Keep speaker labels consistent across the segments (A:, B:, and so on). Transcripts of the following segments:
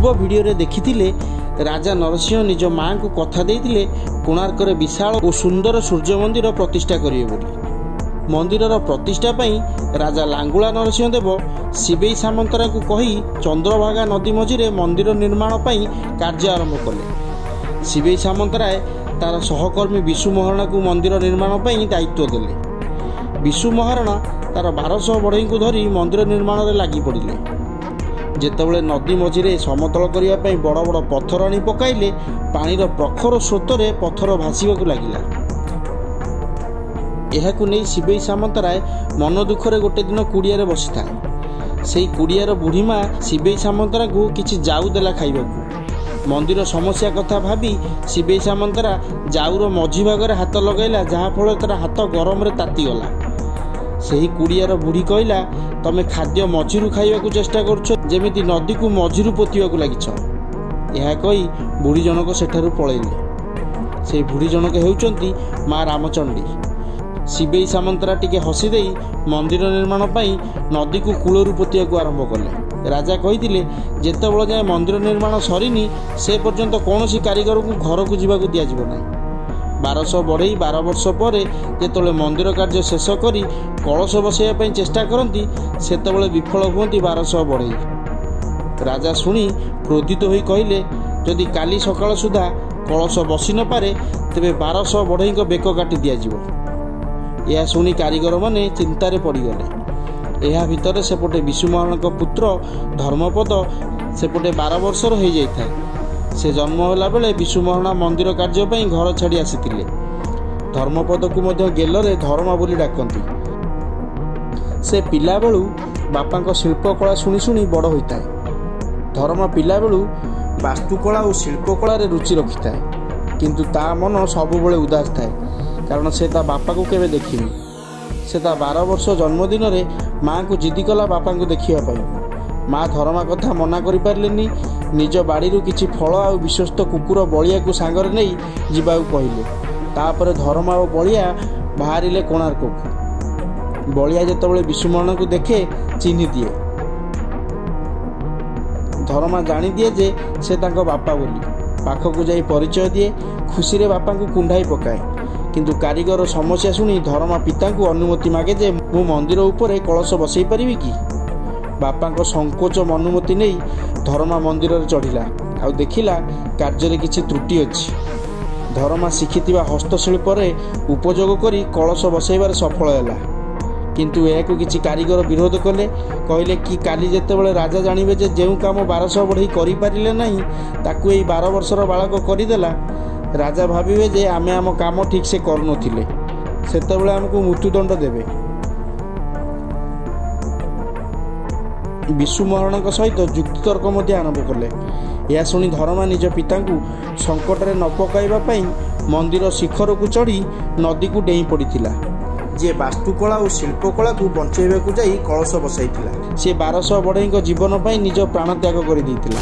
A: पूर्व वीडियो देखिथिले राजा नरसिंह निज माँ को कथा देइथिले कोणार्क विशाल और सुंदर सूर्य मंदिर प्रतिष्ठा करिवे बोली। मंदिरर प्रतिष्ठा पई राजा लांगुला नरसिंह देव शिवेई सामंतरा को कही चंद्रभागा नदी मझिरे मंदिर निर्माण पई कार्य आरंभ कले। शिवेई सामंतराय तार सहकर्मी विशु महारणा को मंदिर निर्माण पई दायित्व देले। विशु महारणा तार 1200 बढ़ई को धरी मंदिर निर्माण में लगी पड़े। जेतेबेले नदी मझिरे समतल करिया पई बड़ बड़ पत्थर आनी पकाइले पानीर प्रखर स्रोतरे पत्थर भासीबाकू लागिला। एहाकू नहीं शिवेई सामंतराय मन दुखरे गोटे दिन कुड़ियारे बसी थाए। सेई कुड़ियार बुढ़ीमा शिवेई सामंतरा को किछि जाऊ देला खाइबाकू। मंदिर समस्या कथा भाबी शिवेई सामंतरा जाऊर मझी भागरे हाथ लगाइला, जहा फल तार हाथ गरम रे तातीगला। सेही कुड़ियार बुढ़ी कहला, तमे खाद्य मझिरू खाइबाकू चेष्टा करछ, जेमिति नदी को मझिरू पोतिबाकू लागिछ। यह कही बुढ़ी जनक सेठारु पळेइले। से बुढ़ी जनक हेउचंती माँ रामचंडी। शिवेई सामंतरा टिके हसी देई मंदिर निर्माण पई नदी को कूलरू पोतिबाकू आरंभ कले। राजा कहिथिले जेतेबेले जाय मंदिर निर्माण सरीनी से पर्यंत कौनसी कारीगर को घर को जीवाकू दिया जिवो नाही। 1200 बढ़ई 12 वर्ष पर जेतेबेले मंदिर कार्य शेष करी कलश बसैया चेष्टा करती सेतेबेले विफल हुअंती 1200 बढ़ई। राजा शुणी क्रोधित होई कहिले, जदि काली सकाळ सुधा कलश बसी न पारे तेबे 1200 बढ़ई को बेक काटी दिया जिवो। यह शुणी कारीगर माने चिंतारे पड़गले। यह भितर सेपटे विशु महारणा पुत्र धर्मपद सेपटे 12 वर्षर हो जाए। से जन्म होला बेले विशु महारणा मंदिर कार्य पई घर छाड़ी आसीथिले। धर्मपद को मध्य गेलरे धर्मा बोली डाकंती। से पिला बेलू बापा शिल्पकला शुणी शुणी बड़ होता है। धर्मा पिला बेलू वास्तुकला और शिल्पकला रे रुचि रखि थाए, किंतु ता मन सबुबले उदास थाए, कारण से ता बापा को केबे देखिनी। से ता 12 वर्ष जन्मदिन रे माँ को जिद्दी कला बापा को देखिया पाई। माँ धर्मा कथा मना करि पारलेनी। निज बाड़ी किछि फल आ विश्वस्त कुकुर बलिया को सांगरे नहीं जीवाकू कहले। तापर धर्मा और बलिया बाहरिले कोणार्क को। बलिया जेतेबेले विशु महारणा को देखे चिन्हि दिए। धर्मा जानी दिए जे से तांको बापा बोली। पाखकू जाई परिचय दिए। खुशी रे बापा को कुंडाई पकाए, किंतु कारीगर समस्या शुणी धर्मा पिता को अनुमति मागे जे मु मंदिर उपरे कलश बसई पारिबी कि। बापा को संकोच अनुमति नहीं धर्मा मंदिर रे चढ़िला आ देखिला कार्य किछि त्रुटि अछि। धर्मा शिखिथिबा हस्तशिल्प रे उपयोग करी कलश बसैबार सफल हैला, किंतु एहाकू किछि कारीगर विरोध कले। कहले कि काली जेतेबेले राजा जानिबे जे जेउ काम 1200 बढ़ई करि पारिले नाही ताकू एई 12 वर्षर बालक करिदेला, राजा भाबिबे जे आमे आम काम ठीक से करु नथिले, सेतेबेले हमकू मृत्युदंड देबे। विशु महारणा सहित युक्तितर्क मध्य आरंभ कले। यह शुणी धर्मा निज पिता को संकट में न पकाइबा पई मंदिर शिखर को चढ़ी नदी को डेई पड़ीथिला। जे वास्तुकला और शिल्पकला को बंचाइबाकू जाई कलश बसाइथिला। से 1200 बढ़ई जीवन पई निज प्राण त्याग कर देइथिला।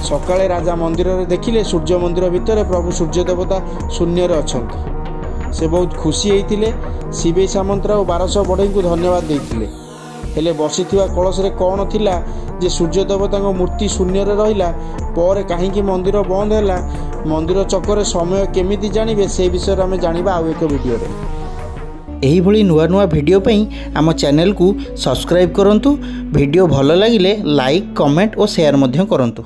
A: सकाळे राजा मंदिर रे देखिले सूर्य मंदिर भितर प्रभु सूर्य देवता शून्य रे अछंती। से बहुत खुशी होइथिले। शिवेई सामंतरा और 1200 बढ़ई को धन्यवाद देइथिले। हेले बसीथिबा कलश रे कौन थिला जे सूर्य देवता मूर्ति शून्य रे रहिला पर काहींकि मंदिर बंद हैला। मंदिर चक्कर समय केमिति जानिबे से विषय रे आमे जानिबा आउ एक वीडियो रे। एही भली नुआ नुआ वीडियो पई आम चैनल को सब्सक्राइब करंतु। वीडियो भल लागिले लाइक कमेंट और शेयर मध्य करंतु।